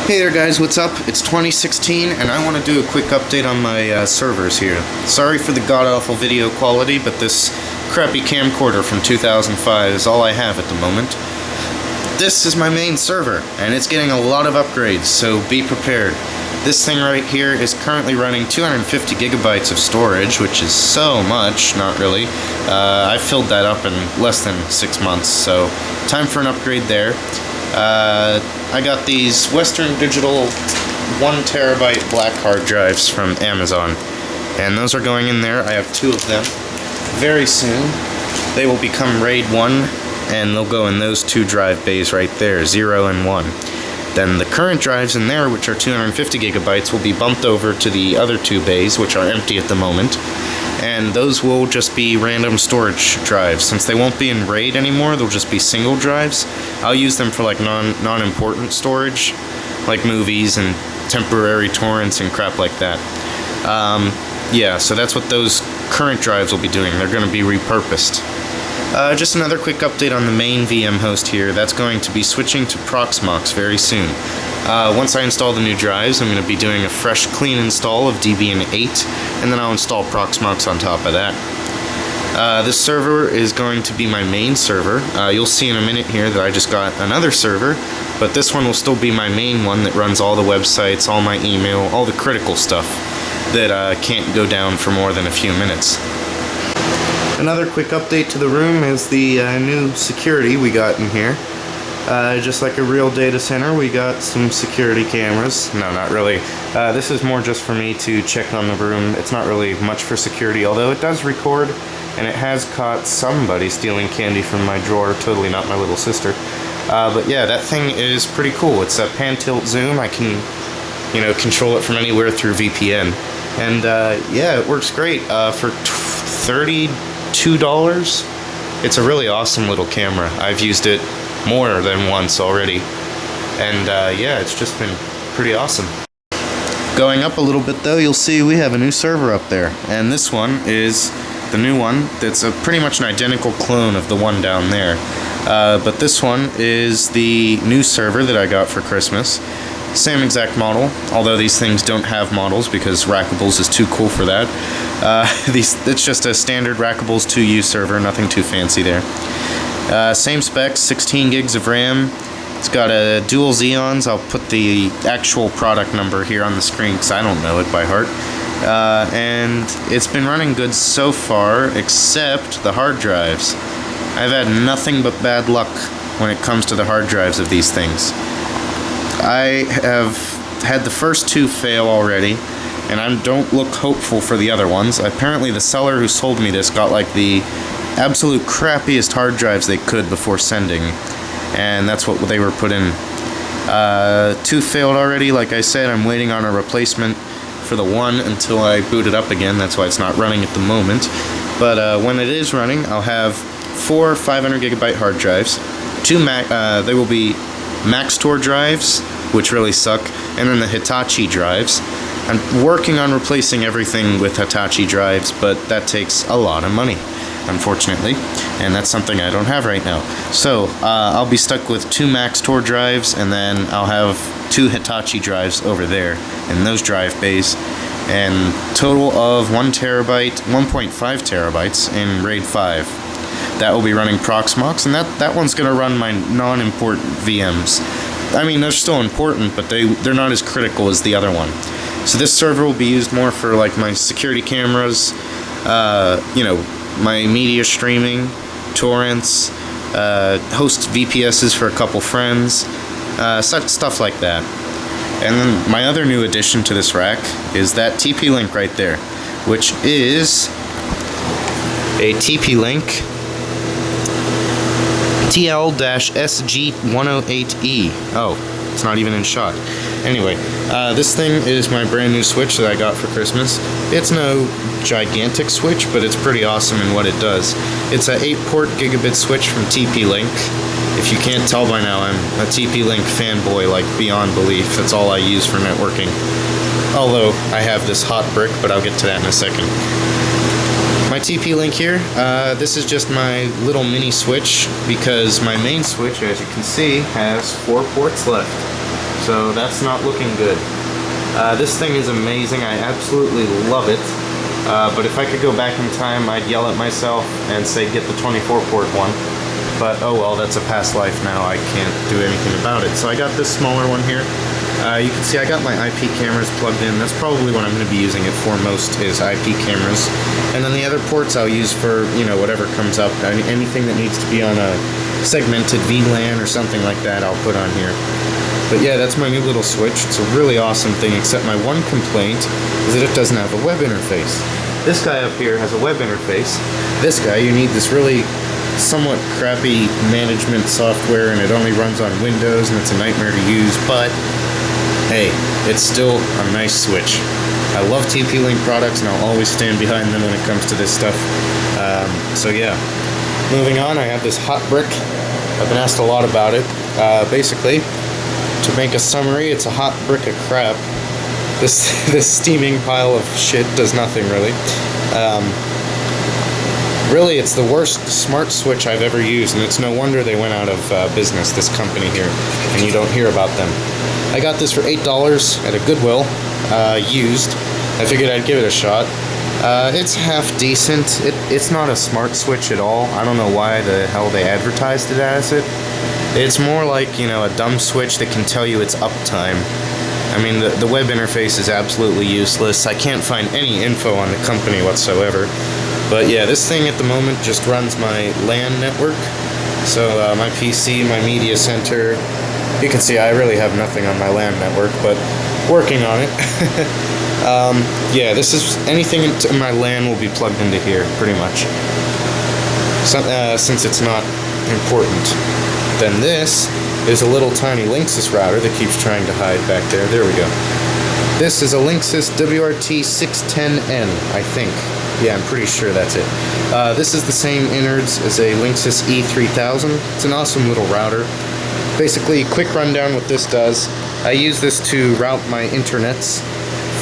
Hey there guys, what's up? It's 2016 and I want to do a quick update on my servers here. Sorry for the god-awful video quality, but this crappy camcorder from 2005 is all I have at the moment. This is my main server and it's getting a lot of upgrades, so be prepared. This thing right here is currently running 250 gigabytes of storage, which is so much, not really. I filled that up in less than 6 months, so time for an upgrade there. I got these Western Digital 1 terabyte black hard drives from Amazon, and those are going in there. I have 2 of them. Very soon they will become RAID 1, and they'll go in those 2 drive bays right there, 0 and 1. Then the current drives in there, which are 250 gigabytes, will be bumped over to the other 2 bays, which are empty at the moment. And those will just be random storage drives. Since they won't be in RAID anymore, they'll just be single drives. I'll use them for like non-important storage, like movies and temporary torrents and crap like that. Yeah, so that's what those current drives will be doing. They're going to be repurposed. Just another quick update on the main VM host here. That's going to be switching to Proxmox very soon. Once I install the new drives, I'm going to be doing a fresh, clean install of Debian 8, and then I'll install Proxmox on top of that. This server is going to be my main server. You'll see in a minute here that I just got another server, but this one will still be my main one that runs all the websites, all my email, all the critical stuff that can't go down for more than a few minutes. Another quick update to the room is the new security we got in here. Just like a real data center, we got some security cameras. No, not really. This is more just for me to check on the room. It's not really much for security, although it does record, and it has caught somebody stealing candy from my drawer. Totally not my little sister. But yeah, that thing is pretty cool. It's a pan-tilt zoom. I can, control it from anywhere through VPN. And yeah, it works great. For $32, it's a really awesome little camera. I've used it more than once already, and yeah, it's just been pretty awesome. Going up a little bit though, you'll see we have a new server up there, and this one is the new one. That's pretty much an identical clone of the one down there, but this one is the new server that I got for Christmas. Same exact model, although these things don't have models because Rackables is too cool for that. It's just a standard Rackables 2U server, nothing too fancy there. Same specs, 16 gigs of RAM. It's got a dual Xeons. I'll put the actual product number here on the screen because I don't know it by heart. And it's been running good so far, except the hard drives. I've had nothing but bad luck when it comes to the hard drives of these things. I have had the first 2 fail already, and I don't look hopeful for the other ones. Apparently the seller who sold me this got like the absolute crappiest hard drives they could before sending, and that's what they were put in. 2 failed already. Like I said, I'm waiting on a replacement for the 1 until I boot it up again. That's why it's not running at the moment, but when it is running, I'll have 4 500 gigabyte hard drives, 2 they will be Maxtor drives, which really suck, and then the Hitachi drives. I'm working on replacing everything with Hitachi drives, but that takes a lot of money, unfortunately, and that's something I don't have right now. So I'll be stuck with 2 Maxtor drives, and then I'll have 2 Hitachi drives over there in those drive bays, and total of 1 terabyte, 1.5 terabytes in RAID 5. That will be running Proxmox, and that one's going to run my non-important VMs. I mean, they're still important, but they're not as critical as the other one. So this server will be used more for like my security cameras, my media streaming, torrents, host VPSs for a couple friends, such stuff like that. And then my other new addition to this rack is that TP-Link right there, which is a TP-Link TL-SG108E. Oh, it's not even in shot. Anyway, this thing is my brand new switch that I got for Christmas. It's no gigantic switch, but it's pretty awesome in what it does. It's a 8-port gigabit switch from TP-Link. If you can't tell by now, I'm a TP-Link fanboy like beyond belief. That's all I use for networking. Although I have this hot brick, but I'll get to that in a second. My TP-Link here, this is just my little mini switch because my main switch, as you can see, has 4 ports left. So that's not looking good. This thing is amazing. I absolutely love it. But if I could go back in time, I'd yell at myself and say get the 24-port one. But oh well, that's a past life now. I can't do anything about it. So I got this smaller one here. You can see I got my IP cameras plugged in. That's probably what I'm going to be using it for most, is IP cameras. And then the other ports I'll use for, you know, whatever comes up. Anything that needs to be on a segmented VLAN or something like that, I'll put on here. But yeah, that's my new little switch. It's a really awesome thing, except my one complaint is that it doesn't have a web interface. This guy up here has a web interface. This guy, you need this really somewhat crappy management software, and it only runs on Windows, and it's a nightmare to use, but hey, it's still a nice switch. I love TP-Link products, and I'll always stand behind them when it comes to this stuff. So yeah. Moving on, I have this hot brick. I've been asked a lot about it. Basically, to make a summary, it's a hot brick of crap. This steaming pile of shit does nothing, really. Really, it's the worst smart switch I've ever used, and it's no wonder they went out of business, this company here, and you don't hear about them. I got this for $8 at a Goodwill, used. I figured I'd give it a shot. It's half decent. It's not a smart switch at all. I don't know why the hell they advertised it as it. It's more like, you know, a dumb switch that can tell you its uptime. I mean, the web interface is absolutely useless. I can't find any info on the company whatsoever. But yeah, this thing at the moment just runs my LAN network. So my PC, my media center. You can see I really have nothing on my LAN network, but working on it. Yeah, this is anything in my LAN will be plugged into here, pretty much. So, since it's not important. Then this is a little tiny Linksys router that keeps trying to hide back there. There we go. This is a Linksys WRT610N, I think. Yeah, I'm pretty sure that's it. This is the same innards as a Linksys E3000. It's an awesome little router. Basically, quick rundown what this does. I use this to route my internets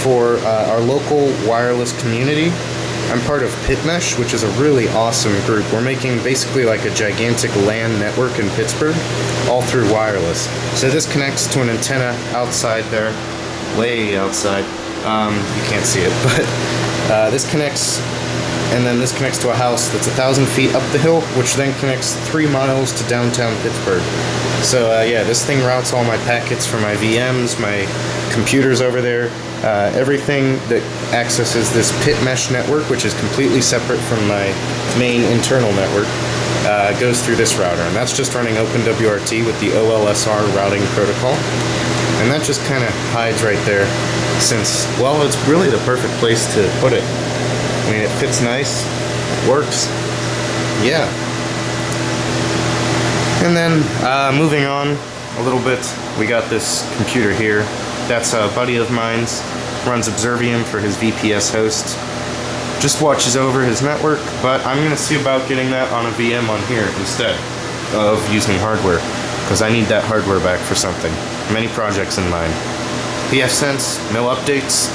for our local wireless community. I'm part of PitMesh, which is a really awesome group. We're making basically like a gigantic LAN network in Pittsburgh, all through wireless. So this connects to an antenna outside there, way outside. You can't see it, but this connects, and then this connects to a house that's 1,000 feet up the hill, which then connects 3 miles to downtown Pittsburgh. So yeah, this thing routes all my packets for my VMs, my computers over there. Everything that accesses this PitMesh network, which is completely separate from my main internal network, goes through this router. And that's just running OpenWRT with the OLSR routing protocol. And that just kind of hides right there, since, well, it's really the perfect place to put it. I mean, it fits nice, it works, yeah. And then, moving on a little bit, we got this computer here. That's a buddy of mine's, runs Observium for his VPS host. Just watches over his network, but I'm going to see about getting that on a VM on here instead of using hardware, because I need that hardware back for something. Many projects in mind. pfSense, no updates.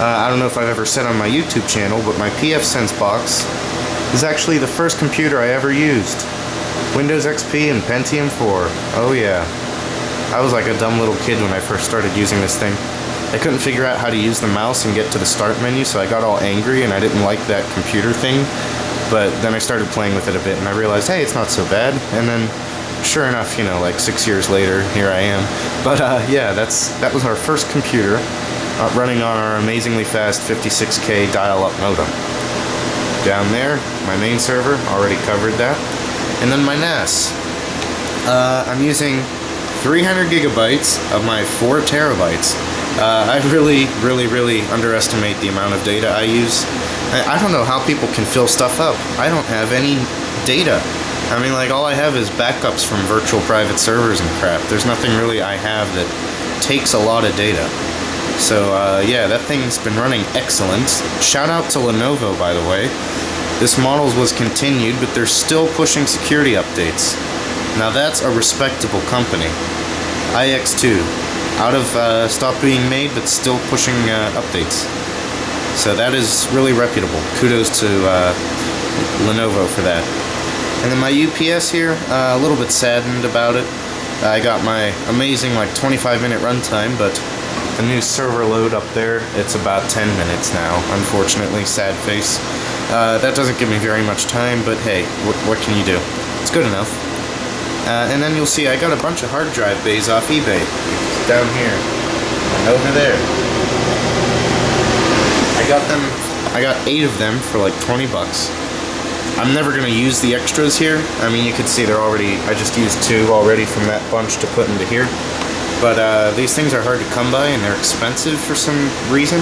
I don't know if I've ever said on my YouTube channel, but my pfSense box is actually the first computer I ever used. Windows XP and Pentium 4. Oh yeah. I was like a dumb little kid when I first started using this thing. I couldn't figure out how to use the mouse and get to the start menu, so I got all angry and I didn't like that computer thing. But then I started playing with it a bit and I realized, hey, it's not so bad. And then, sure enough, you know, like 6 years later, here I am. But yeah, that was our first computer running on our amazingly fast 56K dial-up modem. Down there, my main server, already covered that. And then my NAS. I'm using 300 gigabytes of my 4 terabytes. I really underestimate the amount of data I use. I don't know how people can fill stuff up. I don't have any data. I mean, like, all I have is backups from virtual private servers and crap. There's nothing really I have that takes a lot of data. So, yeah, that thing's been running excellent. Shout out to Lenovo, by the way. This model was continued, but they're still pushing security updates. Now that's a respectable company. IX2, out of stopped being made, but still pushing updates. So that is really reputable. Kudos to Lenovo for that. And then my UPS here, a little bit saddened about it. I got my amazing like 25-minute runtime, but the new server load up there, it's about 10 minutes now, unfortunately, sad face. That doesn't give me very much time, but hey, what can you do? It's good enough. And then you'll see I got a bunch of hard drive bays off eBay. Down here. And over there. I got 8 of them for like 20 bucks. I'm never going to use the extras here. I mean, you can see they're already, I just used 2 already from that bunch to put into here. But these things are hard to come by and they're expensive for some reason.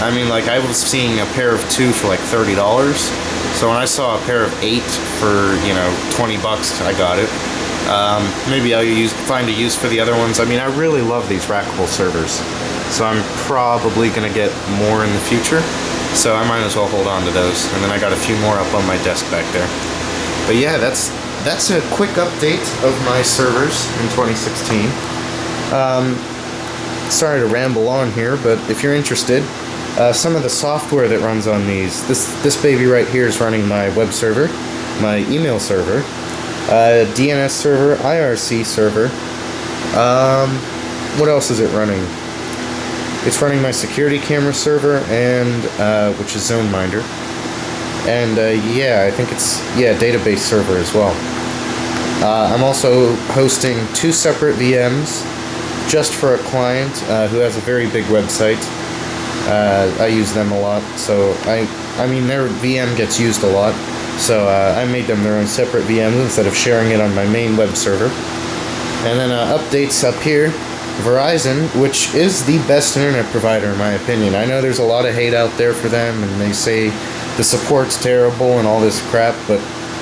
I mean, like I was seeing a pair of 2 for like $30. So when I saw a pair of 8 for, you know, 20 bucks, I got it. Maybe I'll find a use for the other ones. I mean, I really love these rackable servers. So I'm probably going to get more in the future. So I might as well hold on to those. And then I got a few more up on my desk back there. But yeah, that's a quick update of my servers in 2016. Sorry to ramble on here, but if you're interested, some of the software that runs on these, this baby right here is running my web server, my email server, DNS server, IRC server. What else is it running? It's running my security camera server, and which is ZoneMinder, and yeah, I think it's database server as well. I'm also hosting 2 separate VMs just for a client who has a very big website. I use them a lot, so I mean their VM gets used a lot, so I made them their own separate VMs instead of sharing it on my main web server. And then updates up here. Verizon, which is the best internet provider in my opinion. I know there's a lot of hate out there for them, and they say the support's terrible and all this crap, but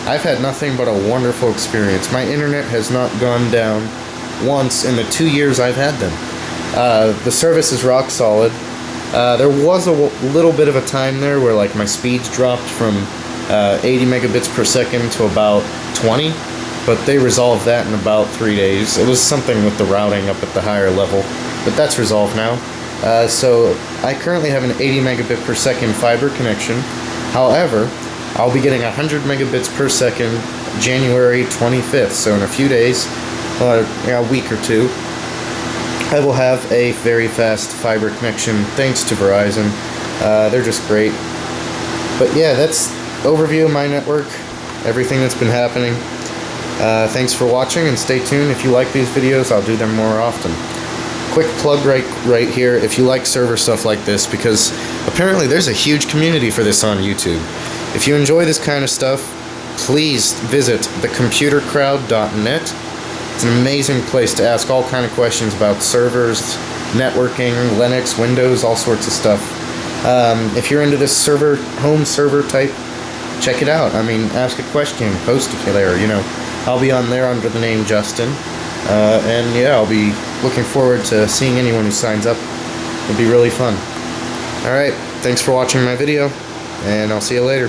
I've had nothing but a wonderful experience. My internet has not gone down once in the 2 years I've had them. The service is rock solid. There was a little bit of a time there where like my speeds dropped from 80 megabits per second to about 20. But they resolved that in about 3 days. It was something with the routing up at the higher level, but that's resolved now. So I currently have an 80 megabit per second fiber connection. However, I'll be getting 100 megabits per second January 25th. So in a few days, a week or 2, I will have a very fast fiber connection thanks to Verizon. They're just great. But yeah, that's overview of my network, everything that's been happening. Thanks for watching, and stay tuned. If you like these videos, I'll do them more often. Quick plug right here if you like server stuff like this, because apparently there's a huge community for this on YouTube. If you enjoy this kind of stuff, please visit thecomputercrowd.net. It's an amazing place to ask all kind of questions about servers, networking, Linux, Windows, all sorts of stuff. If you're into this home server type, check it out. I mean, ask a question, post it there, you know. I'll be on there under the name Justin, and yeah, I'll be looking forward to seeing anyone who signs up. It'll be really fun. Alright, thanks for watching my video, and I'll see you later.